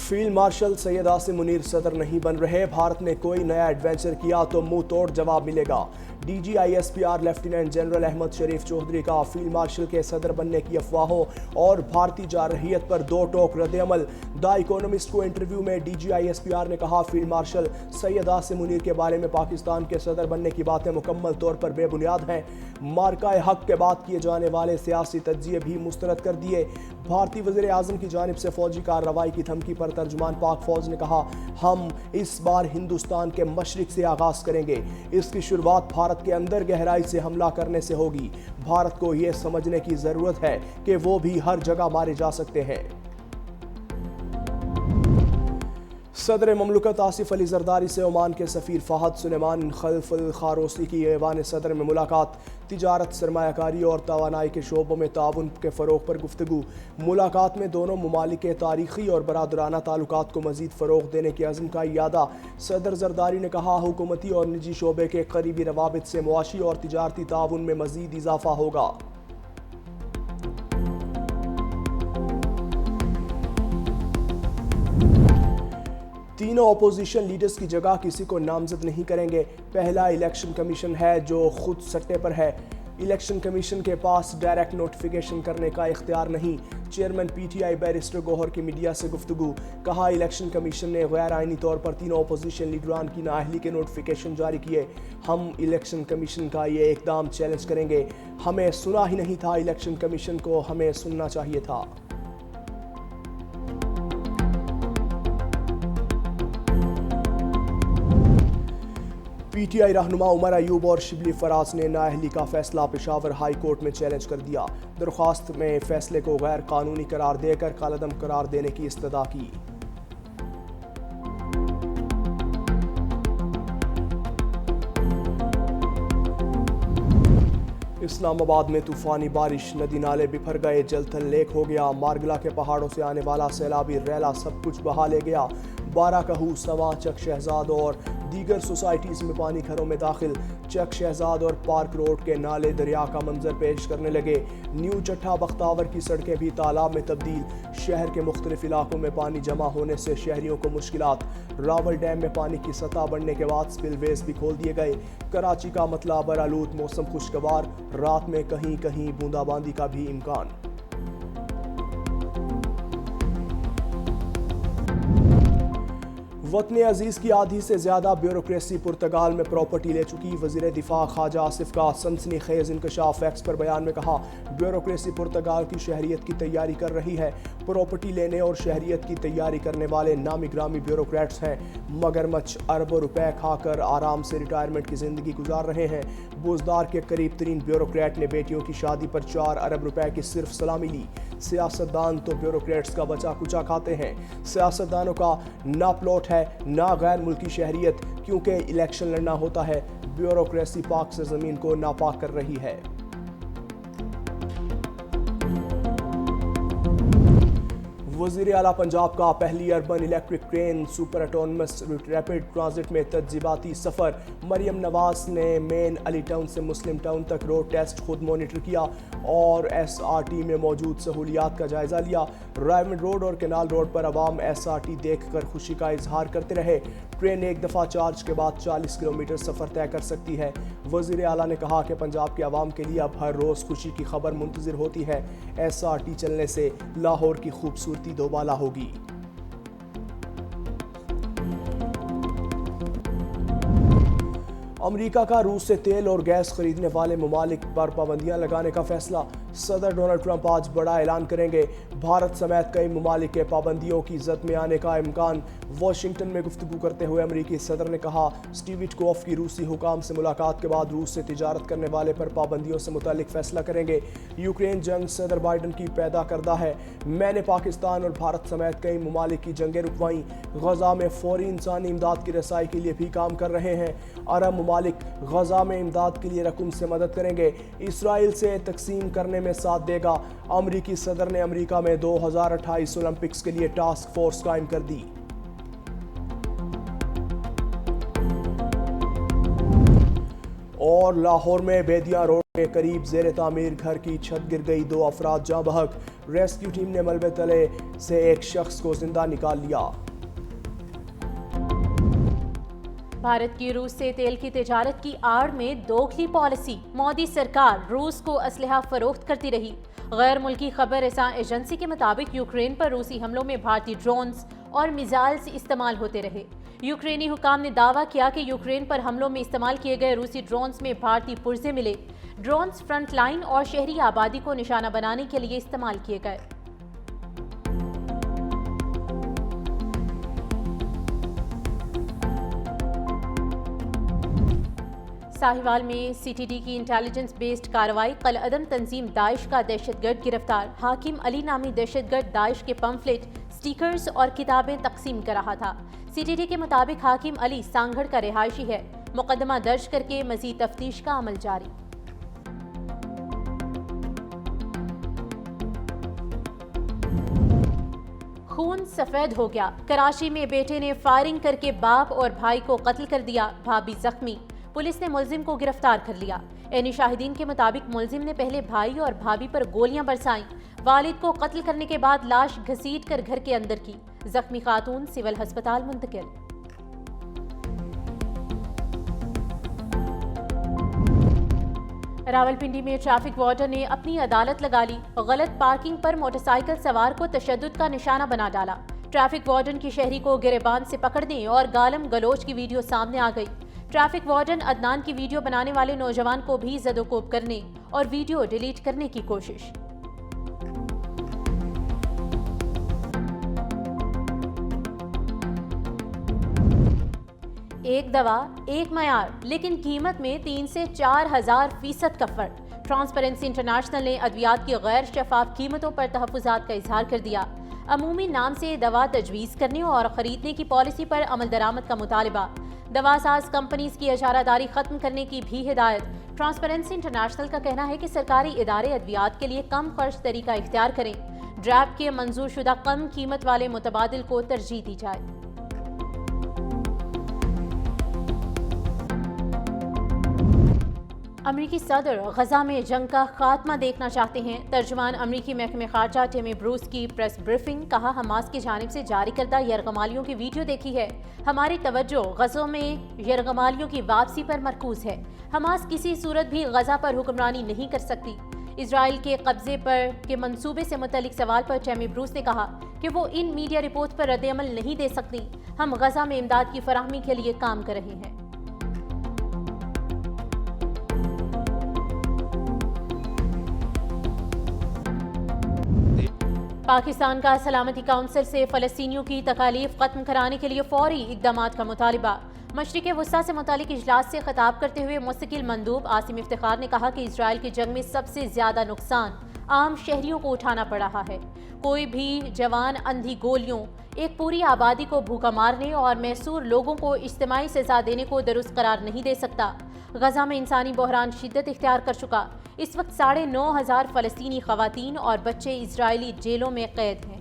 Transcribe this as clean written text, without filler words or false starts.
Field marshal Syed Asim Munir सदर नहीं बन रहे। भारत ने कोई नया एडवेंचर किया तो मुंह तोड़ जवाब मिलेगा। DGISPR लेफ्टिनेंट जनरल अहमद शरीफ चौधरी का फील्ड मार्शल के सदर बनने की अफवाहों और भारतीय जारहियत पर दो टोक रद्द-ए-अमल। द इकोनॉमिस्ट को इंटरव्यू में DGISPR ने कहा, फील्ड मार्शल सैयद आसिम मुनीर के बारे में पाकिस्तान के सदर बनने की बातें मुकम्मल तौर पर बेबुनियाद हैं। मार्का हक के बाद किए जाने वाले सियासी तज्जिए भी मुस्तरद कर दिए। भारतीय वज़ीर आज़म की जानिब से फौजी कार्रवाई की धमकी पर तर्जुमान पाक फौज ने कहा, हम इस बार हिंदुस्तान के मशरिक से आगाज करेंगे। इसकी शुरुआत भारत के अंदर गहराई से हमला करने से होगी। भारत को यह समझने की जरूरत है कि वो भी हर जगह मारे जा सकते हैं। सदर ममलकत आसिफ अली जरदारी से ओमान के सफ़ीर फ़हद सुलेमान खल्फ अल खारोसी की ऐवान सदर में मुलाकात। तिजारत, सरमायाकारी और तवानाई के शोबों में ताउन के फ़रोग़ पर गुफ्तगू। मुलाकात में दोनों ममालिक के तारीख़ी और बरादराना ताल्लुकात को मज़ीद फ़रोग़ देने के अज़्म का इयादा। सदर जरदारी ने कहा, हुकूमती और निजी शोबे के करीबी रवाबित से मुआशी और तिजारती ताउन में मज़ीद इजाफ़ा होगा। तीनों अपोजिशन लीडर्स की जगह किसी को नामजद नहीं करेंगे। पहला इलेक्शन कमीशन है जो खुद सट्टे पर है। इलेक्शन कमीशन के पास डायरेक्ट नोटिफिकेशन करने का इख्तियार नहीं। चेयरमैन PTI बैरिस्टर गौहर की मीडिया से गुफ्तगू। कहा, इलेक्शन कमीशन ने गैर आइनी तौर पर तीनों अपोजिशन लीडरान की नाअहली के नोटिफिकेशन जारी किए। हम इलेक्शन कमीशन का ये इकदाम चैलेंज करेंगे। हमें सुना ही नहीं था, इलेक्शन कमीशन को हमें सुनना चाहिए था। PTI रहनुमा उमर अयूब और शिबली फराज ने नाअहली का फैसला पेशावर हाई कोर्ट में चैलेंज कर दिया। दरख्वास्त में फैसले को गैर कानूनी करार देकर कालअदम करार देने की इस्तदा की। इस्लामाबाद में तूफानी बारिश, नदी नाले बिफर गए, जलथल लेक हो गया। मारगला के पहाड़ों से आने वाला सैलाबी रैला सब कुछ बहा ले गया। बाराकहू, सवा, चक शहजाद और दीगर सोसाइटीज़ में पानी घरों में दाखिल। चक शहजाद और पार्क रोड के नाले दरिया का मंजर पेश करने लगे। न्यू चट्ठा बख्तावर की सड़कें भी तालाब में तब्दील। शहर के मुख्तलिफ इलाकों में पानी जमा होने से शहरियों को मुश्किलात। रावल डैम में पानी की सतह बढ़ने के बाद स्पिलवेज भी खोल दिए गए। कराची का मतला बरालूद, मौसम खुशगवार, रात में कहीं कहीं बूंदाबांदी का भी इम्कान। वतन अजीज़ की आधी से ज़्यादा ब्यूरोक्रेसी पुर्तगाल में प्रॉपर्टी ले चुकी। वज़ीर दिफा ख्वाजा आसिफ का सनसनीखेज़ इंकशाफ एक्स पर बयान में कहा, ब्यूरोक्रेसी पुर्तगाल की शहरियत की तैयारी कर रही है। प्रॉपर्टी लेने और शहरियत की तैयारी करने वाले नामी ग्रामी ब्यूरोक्रेट्स हैं। मगरमच्छ अरबों रुपए खाकर आराम से रिटायरमेंट की ज़िंदगी गुजार रहे हैं। बुज़दार के करीब तरीन ब्यूरोक्रेट ने बेटियों की शादी पर 4 अरब रुपए की सिर्फ सलामी ली। सियासतदान तो ब्यूरोक्रेट्स का बचा कुचा खाते हैं। सियासतदानों का ना प्लॉट है ना गैर मुल्की शहरियत, क्योंकि इलेक्शन लड़ना होता है। ब्यूरोक्रेसी पाक से ज़मीन को नापाक कर रही है। वज़ीर आला पंजाब का पहली urban electric train super autonomous rapid transit में तज्ज़िबाती सफ़र। मरियम नवाज ने मेन अली टाउन से मुस्लिम टाउन तक रोड टेस्ट खुद मॉनिटर किया और SRT में मौजूद सहूलियात का जायज़ा लिया। रायमंड रोड और केनाल रोड पर अवाम SRT देखकर खुशी का इजहार करते रहे। ट्रेन एक दफ़ा चार्ज के बाद 40 किलोमीटर सफ़र तय कर सकती है। वज़ीर आला ने कहा कि पंजाब के अवाम के लिए अब हर रोज़ खुशी की खबर मुंतज़िर होती है। SRT चलने से लाहौर की खूबसूरती दोबाला होगी। अमेरिका का रूस से तेल और गैस खरीदने वाले ममालिक पर पाबंदियां लगाने का फैसला। सदर डोनाल्ड ट्रंप आज बड़ा ऐलान करेंगे। भारत समेत कई ममालिक के पाबंदियों की जद में आने का इम्कान। वाशिंगटन में गुफ्तगू करते हुए अमरीकी सदर ने कहा, स्टीव विटकॉफ की रूसी हुकाम से मुलाकात के बाद रूस से तिजारत करने वाले पर पाबंदियों से मुतालिक फैसला करेंगे। यूक्रेन जंग सदर बाइडन की पैदा करदा है। मैंने पाकिस्तान और भारत समेत कई ममालिक की जंगें रुकवाईं। गजा में फौरी इंसानी इमदाद की रसाई के लिए भी काम कर रहे हैं। अरब ममालिक गजा में इमदाद के लिए रकम से मदद करेंगे। इसराइल से तकसीम करने में साथ देगा। अमरीकी सदर ने अमरीका में 2028 ओलंपिक्स के लिए टास्क फोर्स कायम कर दी। और اور لاہور میں بیدیا روڈ کے قریب زیر تعمیر گھر کی چھت گر گئی، 2 افراد جاں بحق۔ ریسکیو ٹیم نے ملبے تلے سے ایک شخص کو زندہ نکال لیا۔ بھارت کی روس سے تیل کی تجارت کی آڑ میں دوگلی پالیسی، مودی سرکار روس کو اسلحہ فروخت کرتی رہی۔ غیر ملکی خبر رساں ایجنسی کے مطابق یوکرین پر روسی حملوں میں بھارتی ڈرونز اور میزائلز استعمال ہوتے رہے۔ یوکرینی حکام نے دعویٰ کیا کہ یوکرین پر حملوں میں استعمال کیے گئے روسی ڈرونز میں بھارتی پرزے ملے۔ ڈرونز فرنٹ لائن اور شہری آبادی کو نشانہ بنانے کے لیے استعمال کیے گئے۔ ساہیوال میں سی ٹی ڈی کی انٹیلیجنس بیسڈ کارروائی، قلعدم تنظیم داعش کا دہشت گرد گرفتار۔ حاکم علی نامی دہشت گرد داعش کے پمفلٹ، سٹیکرز اور کتابیں تقسیم کر رہا تھا۔ سی ٹی ڈی کے مطابق حاکم علی سانگھڑ کا رہائشی ہے۔ مقدمہ درج کر کے مزید تفتیش کا عمل جاری۔ خون سفید ہو گیا، کراچی میں بیٹے نے فائرنگ کر کے باپ اور بھائی کو قتل کر دیا، بھابھی زخمی۔ پولیس نے ملزم کو گرفتار کر لیا۔ عینی شاہدین کے مطابق ملزم نے پہلے بھائی اور بھابھی پر گولیاں برسائیں، والد کو قتل کرنے کے بعد لاش گھسیٹ کر گھر کے اندر کی۔ زخمی خاتون سول ہسپتال منتقل۔ راولپنڈی میں ٹریفک وارڈن نے اپنی عدالت لگا لی، غلط پارکنگ پر موٹر سائیکل سوار کو تشدد کا نشانہ بنا ڈالا۔ ٹریفک وارڈن کی شہری کو گریبان سے پکڑنے اور گالم گلوچ کی ویڈیو سامنے آ گئی۔ ٹریفک وارڈن عدنان کی ویڈیو بنانے والے نوجوان کو بھی زد و کوب کرنے اور ویڈیو ڈیلیٹ کرنے کی کوشش۔ ایک دوا، ایک معیار، لیکن قیمت میں 3 سے 4,000% کا فرق۔ ٹرانسپیرنسی انٹرنیشنل نے ادویات کی غیر شفاف قیمتوں پر تحفظات کا اظہار کر دیا۔ عمومی نام سے دوا تجویز کرنے اور خریدنے کی پالیسی پر عمل درآمد کا مطالبہ۔ دوا ساز کمپنیز کی اجارہ داری ختم کرنے کی بھی ہدایت۔ ٹرانسپیرنسی انٹرنیشنل کا کہنا ہے کہ سرکاری ادارے ادویات کے لیے کم خرچ طریقہ اختیار کریں۔ ڈریپ کے منظور شدہ کم قیمت والے متبادل کو ترجیح دی جائے۔ امریکی صدر غزہ میں جنگ کا خاتمہ دیکھنا چاہتے ہیں۔ ترجمان امریکی محکمہ خارجہ ٹیمی بروس کی پریس بریفنگ، کہا حماس کی جانب سے جاری کردہ یرغمالیوں کی ویڈیو دیکھی ہے۔ ہماری توجہ غزوں میں یرغمالیوں کی واپسی پر مرکوز ہے۔ حماس کسی صورت بھی غزہ پر حکمرانی نہیں کر سکتی۔ اسرائیل کے قبضے پر کے منصوبے سے متعلق سوال پر ٹیمی بروس نے کہا کہ وہ ان میڈیا رپورٹ پر رد عمل نہیں دے سکتی۔ ہم غزہ میں امداد کی فراہمی کے لیے کام کر رہے ہیں۔ پاکستان کا سلامتی کونسل سے فلسطینیوں کی تکالیف ختم کرانے کے لیے فوری اقدامات کا مطالبہ۔ مشرق وسطیٰ سے متعلق اجلاس سے خطاب کرتے ہوئے مستقل مندوب عاصم افتخار نے کہا کہ اسرائیل کی جنگ میں سب سے زیادہ نقصان عام شہریوں کو اٹھانا پڑ رہا ہے۔ کوئی بھی جوان اندھی گولیوں ایک پوری آبادی کو بھوکا مارنے اور محصور لوگوں کو اجتماعی سزا دینے کو درست قرار نہیں دے سکتا۔ غزہ میں انسانی بحران شدت اختیار کر چکا۔ اس وقت 9,500 فلسطینی خواتین اور بچے اسرائیلی جیلوں میں قید ہیں۔